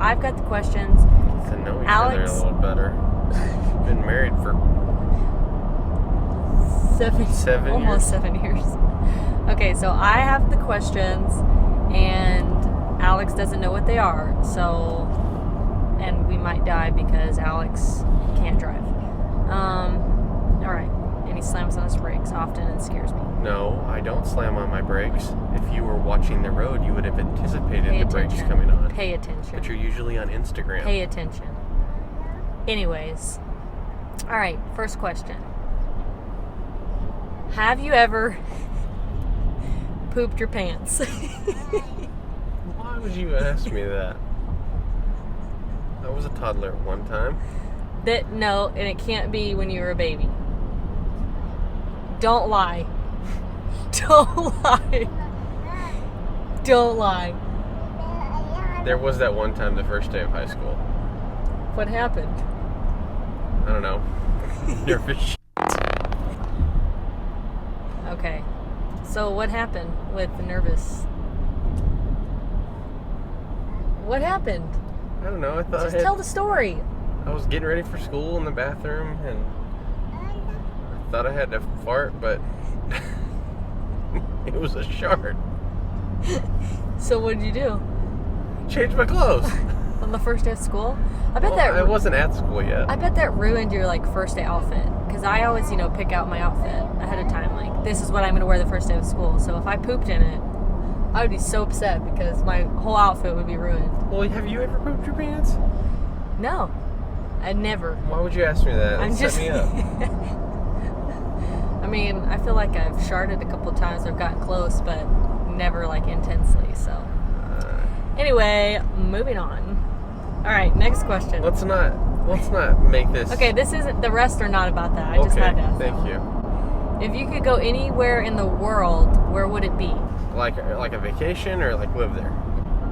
I've got the questions. To know each Alex, other a little better. Been married for 7 almost years. 7 years. Okay, so I have the questions, and Alex doesn't know what they are. So, and we might die because Alex can't drive. All right, and he slams on his brakes often and scares me. No, I don't slam on my brakes. If you were watching the road, you would have anticipated Pay the brakes attention. coming on. Pay attention. But you're usually on Instagram. Pay attention. Anyways, all right, first question. Have you ever pooped your pants? Why would you ask me that? I was a toddler at one time. No, and it can't be when you were a baby. Don't lie. Don't lie. Don't lie. There was that one time, the first day of high school. What happened? I don't know. Nervous. Okay. So what happened with the nervous? What happened? I don't know. I thought Just tell the story. I was getting ready for school in the bathroom, and I thought I had to fart, but it was a shart. So what did you do? Changed my clothes. On the first day of school? I bet I wasn't at school yet. I bet that ruined your first day outfit. Because I always, pick out my outfit ahead of time. Like, this is what I'm going to wear the first day of school. So if I pooped in it, I would be so upset because my whole outfit would be ruined. Well, have you ever pooped your pants? No, I never. Why would you ask me that? I'm just. Set me up. I mean, I feel like I've sharted a couple times. I've gotten close, but never intensely. So anyway, moving on. All right, next question. Let's not make this. Okay, this isn't. The rest are not about that. I just had to ask. Thank you. If you could go anywhere in the world, where would it be? Like a vacation or live there?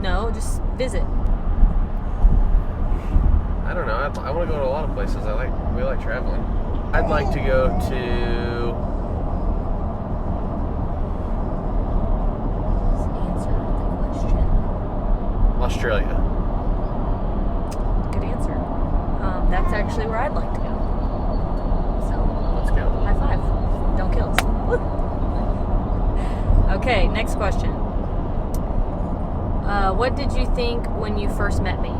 No, just visit. I don't know. I want to go to a lot of places. We like traveling. I'd like to go to. Just answer the question. Australia. Good answer. That's actually where I'd like to go. So Let's go. high five. Don't kill us. Okay, next question. What did you think when you first met me?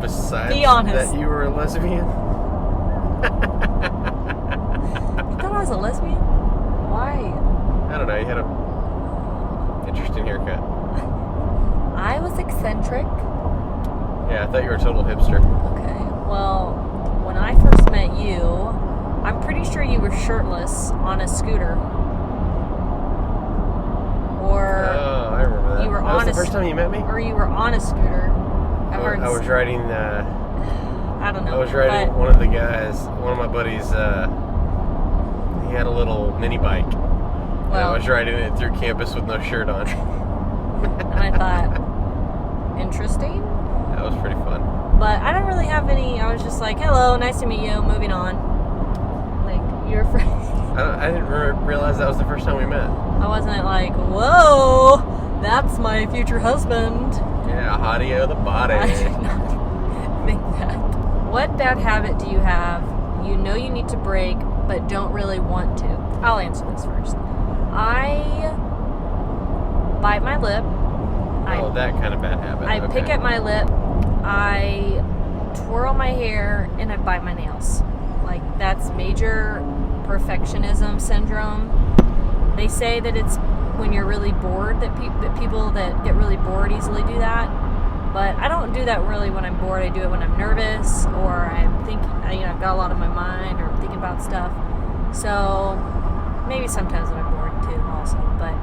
Besides Be honest. that you were a lesbian? You thought I was a lesbian? Why? I don't know. You had a interesting haircut. I was eccentric. Yeah, I thought you were a total hipster. Okay, well, when I first met you, I'm pretty sure you were shirtless on a scooter. Or Oh, I remember that. you were That on was the a first time you met me? or you were on a scooter. I was riding. I don't know. I was riding one of the guys. One of my buddies. He had a little mini bike. And I was riding it through campus with no shirt on. And I thought, interesting. That was pretty fun. But I don't really have any. I was just like, hello, nice to meet you. Moving on. You're afraid. I didn't realize that was the first time we met. I wasn't like, whoa, that's my future husband. Yeah, hottie of the body. I did not think that. What bad habit do you have you know you need to break but don't really want to? I'll answer this first. I bite my lip. That kind of bad habit. I pick at my lip. I twirl my hair and I bite my nails. That's major perfectionism syndrome. They say that it's when you're really bored that people that get really bored easily do that. But I don't do that really when I'm bored. I do it when I'm nervous or I'm thinking, I've got a lot on my mind or I'm thinking about stuff. So maybe sometimes when I'm bored too also. But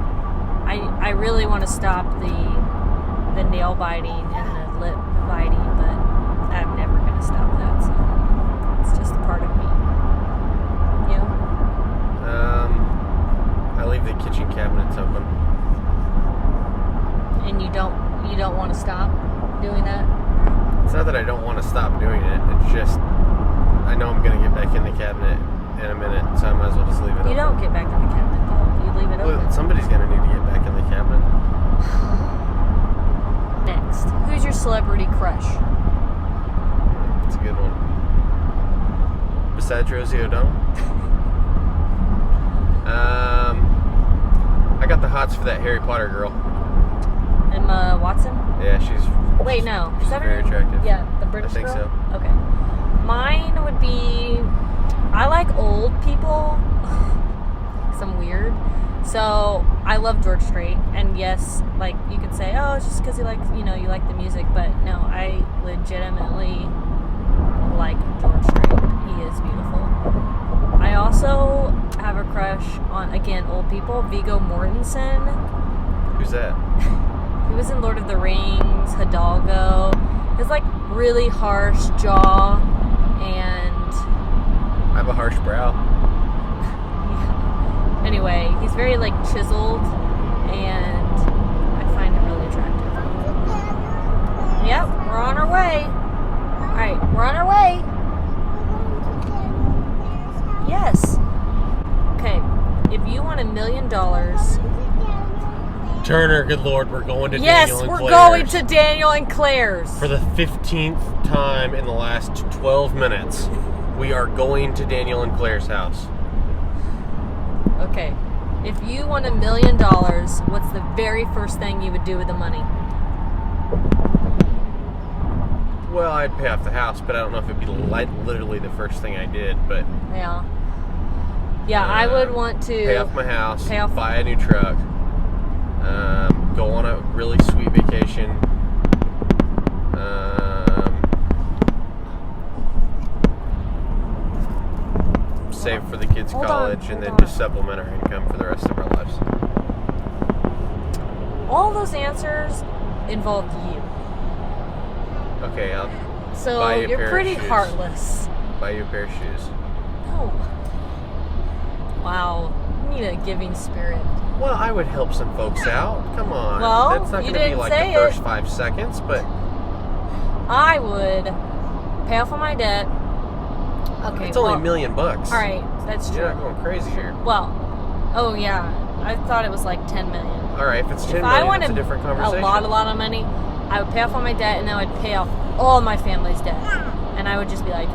I really want to stop the nail biting and the lip biting, but I'm never going to stop that. So it's just a part of me. You? I leave the kitchen cabinets open. And you don't want to stop doing that? It's not that I don't want to stop doing it. It's just I know I'm going to get back in the cabinet in a minute, so I might as well just leave it open. You don't get back in the cabinet though. You leave it open. Well, somebody's going to need to get back in the cabinet. Next. next? Who's your celebrity crush? That's a good one. Besides Rosie O'Donnell? I got the hots for that Harry Potter girl. Emma Watson? Yeah, she's no. She's Is that very her? attractive. Yeah, the British I think girl? so. Okay. Mine would be, I like old people. 'Cause I'm weird. So I love George Strait, and yes, like you could say, oh, it's just because you like the music, but no, I legitimately like George Strait. He is beautiful. I also have a crush on, again, old people, Viggo Mortensen. Who's that? He was in Lord of the Rings, Hidalgo. His like really harsh jaw, and I have a harsh brow. anyway, he's very like chiseled, and I find him really attractive. Yep, we're on our way. Alright, we're on our way. Yes. Okay, if you won $1 million. Turner, good Lord, we're going to Yes, Daniel and we're Claire's. going to Daniel and Claire's. For the 15th time in the last 12 minutes, we are going to Daniel and Claire's house. Okay, if you won $1 million, what's the very first thing you would do with the money? Well, I'd pay off the house, but I don't know if it'd be literally the first thing I did, but... Yeah, I would want to... Pay off my house, buy a new truck, go on a really sweet vacation, save for the kids' college, and then just supplement our income for the rest of our lives. All those answers involved you. Okay, I'll So buy you a you're pair pretty of shoes. heartless. Buy you a pair of shoes. No. Wow. You need a giving spirit. Well, I would help some folks out. Come on. Well, that's not you going to be didn't like say the first it. 5 seconds, but I would pay off all my debt. Okay, it's only $1 million. All right, that's true. You're not going crazy here. Well, oh yeah, I thought it was like 10 million. All right, if it's 10 If million, I wanted it's a different conversation. a lot of money, I would pay off all my debt, and then I would pay off all my family's debt, and I would just be like,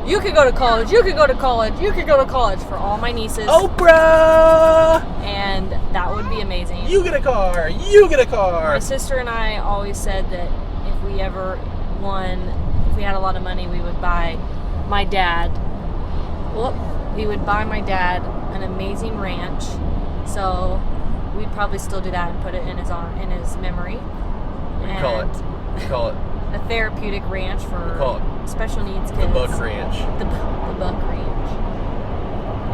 you could go to college, you could go to college, you could go to college for all my nieces. Oprah! And that would be amazing. You get a car! You get a car! My sister and I always said that if we had a lot of money, we would buy my dad an amazing ranch. So we'd probably still do that and put it in his memory. Call it a therapeutic ranch for special needs kids. the Buck Ranch. The Buck Ranch.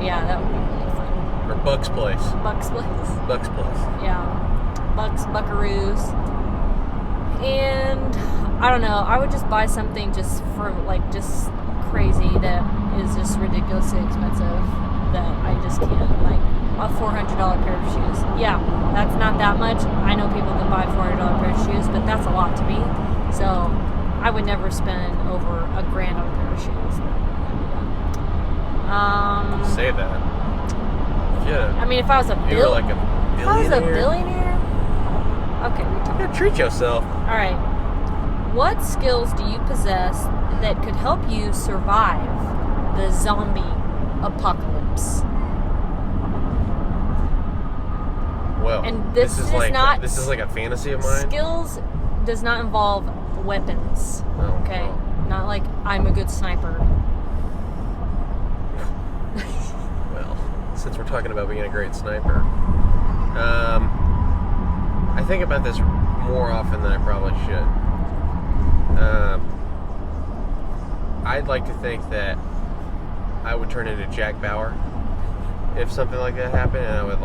Yeah, that would be really fun. Or Buck's Place. Buck's Place. Buck's Place. Yeah. Buckaroos. And I don't know, I would just buy something just for just crazy that is just ridiculously expensive that I just can't, like a $400 pair of shoes. Yeah, that's not that much. I know people that buy $400 pair of shoes, but that's a lot to me. So I would never spend over $1,000 on a pair of shoes. Say that. Yeah. I mean, if I was a you were like a billionaire. If I was a billionaire? Okay, we talked. Yeah, treat yourself. All right. What skills do you possess that could help you survive the zombie apocalypse? Well, And this is like not- this is like a fantasy of mine. Skills does not involve weapons. Oh, Okay? well. Not like I'm a good sniper. Well, since we're talking about being a great sniper, I think about this more often than I probably should. I'd like to think that I would turn into Jack Bauer if something like that happened, and I would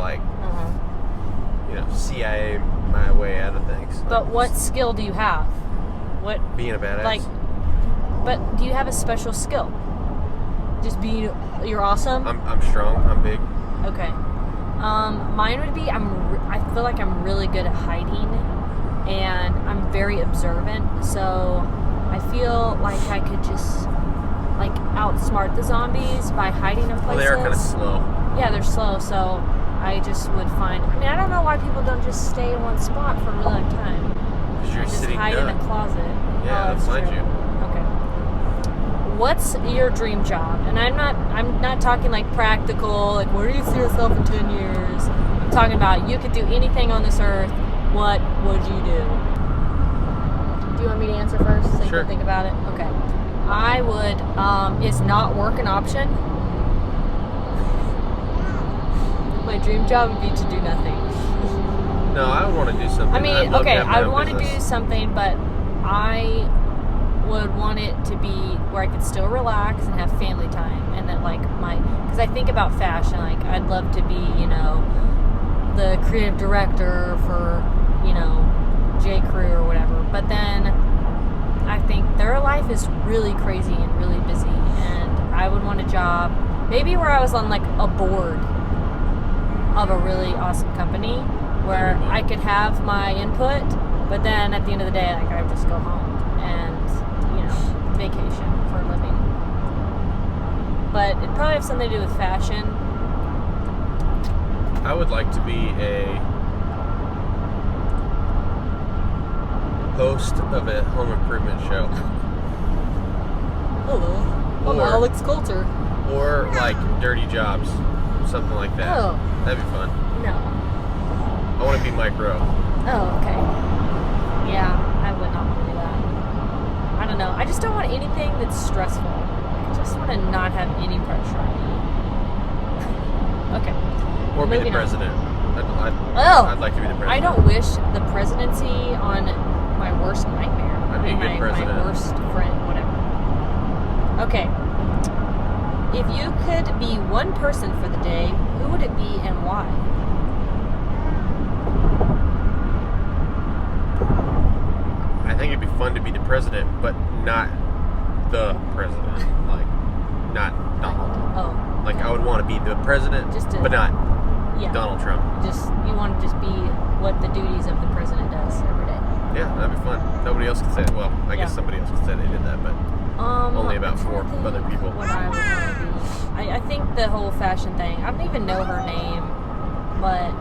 CIA my way out of things. But what skill do you have? What? Being a badass. But do you have a special skill? Just you're awesome? I'm strong. I'm big. Okay. Mine would be I feel like I'm really good at hiding, and I'm very observant. So I feel like I could just outsmart the zombies by hiding in places. Well, they are kind of slow. Yeah, they're slow. So I just would find. I mean, I don't know why people don't just stay in one spot for a really long time. Because you're Just sitting hide in a closet. Yeah, Oh, that's fine, true. you. Okay. What's your dream job? And I'm not talking like practical, like where do you see yourself in 10 years? I'm talking about you could do anything on this earth. What would you do? Do you want me to answer first so you Sure. can think about it? Okay. I would, is not work an option? My dream job would be to do nothing. No, I would want to do something. I mean, I'd love to okay, have my I own want to do business. something, but I would want it to be where I could still relax and have family time, and that like because I think about fashion, like I'd love to be, the creative director for, J. Crew or whatever. But then I think their life is really crazy and really busy, and I would want a job maybe where I was on like a board of a really awesome company where I could have my input, but then at the end of the day, like I would just go home and vacation for a living. But it'd probably have something to do with fashion. I would like to be a host of a home improvement show. Hello, I'm Or- Alex Coulter. Or like Dirty Jobs. Something like that. Oh. That'd be fun. No. I want to be Mike Rowe. Oh, okay. Yeah, I would not want to do that. I don't know. I just don't want anything that's stressful. I just want to not have any pressure on me. Okay. Or be the Moving on. president. Oh. I'd like to be the president. I don't wish the presidency on my worst nightmare. I'd be a good president. My worst friend, whatever. Okay. If you could be one person for the day, who would it be and why? I think it'd be fun to be the president, but not the president. Like, not Donald. Oh. Like, I would want to be the president, Just to- but not Yeah. Donald Trump. You want to just be what the duties of the president does every day. Yeah, that'd be fun. Nobody else could say it. Well, I guess Yeah. somebody else could say they did that, but only about I'm trying 4 to think other people. What I would want to be. I think the whole fashion thing. I don't even know her name, but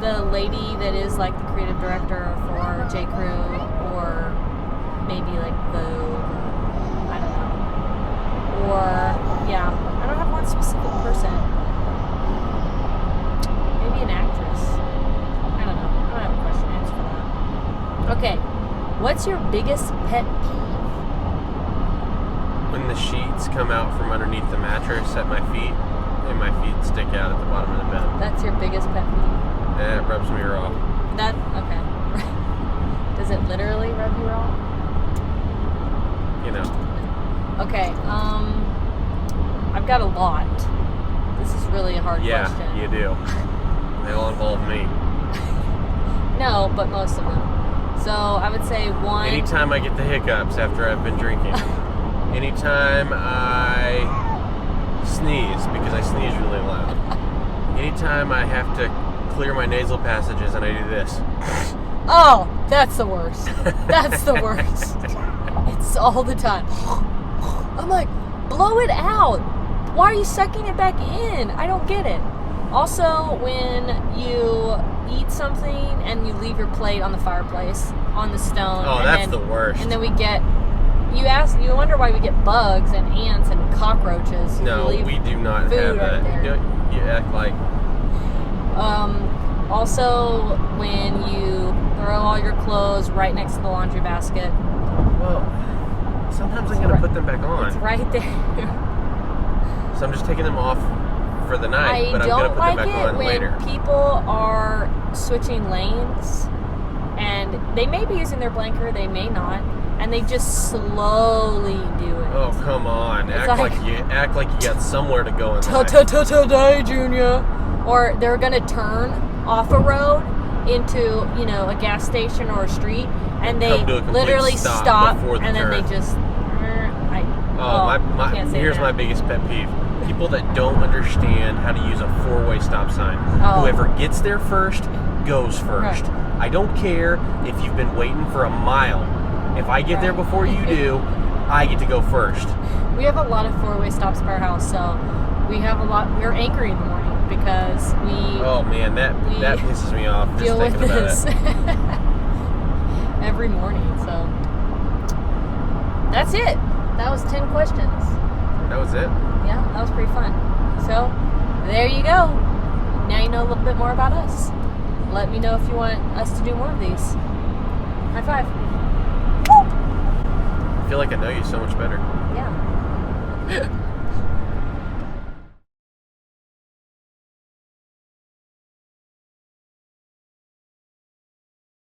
the lady that is like the creative director for J. Crew, or maybe like Vogue. I don't know. Or yeah, I don't have one specific person. Maybe an actress. I don't know. I don't have a question to answer for that. Okay, what's your biggest pet peeve? When the sheets come out from underneath the mattress at my feet, and my feet stick out at the bottom of the bed. That's your biggest pet peeve. That rubs me raw. That okay. Does it literally rub you wrong? You know. Okay. I've got a lot. This is really a hard Yeah, question. you do. They all involve me. No, but most of them. So I would say one. Anytime I get the hiccups after I've been drinking. Anytime I sneeze, because I sneeze really loud. Anytime I have to clear my nasal passages and I do this. Oh, that's the worst. That's the worst. It's all the time. I'm like, blow it out. Why are you sucking it back in? I don't get it. Also, when you eat something and you leave your plate on the fireplace, on the stone. Oh, and that's then, the worst. And then we get, you wonder why we get bugs and ants and cockroaches. No, we do not food have right that. there. You act like... Also, when you throw all your clothes right next to the laundry basket. Well, sometimes I'm going to put them back on. It's right there. So I'm just taking them off for the night, but I'm going to don't put them like back it on when later. people are switching lanes, and they may be using their blinker, they may not, and they just slowly do it. Oh, come on. It's Act like- like you got somewhere to go in life. Today, Junior. Or they're gonna turn off a road into, a gas station or a street, and they Come to a complete literally stop, before the and then turn. they just. Oh, here's that. my biggest pet peeve. People that don't understand how to use a 4-way stop sign. Oh. Whoever gets there first goes first. Right. I don't care if you've been waiting for a mile. If I get there before you do, I get to go first. We have a lot of 4-way stops per house, so we're angry in the morning because we Oh man, that pisses me off just deal with thinking about this. it. every morning. So that's it. That was 10 questions. That was it? Yeah, that was pretty fun. So there you go. Now you know a little bit more about us. Let me know if you want us to do more of these. High five. I feel like I know you so much better. Yeah.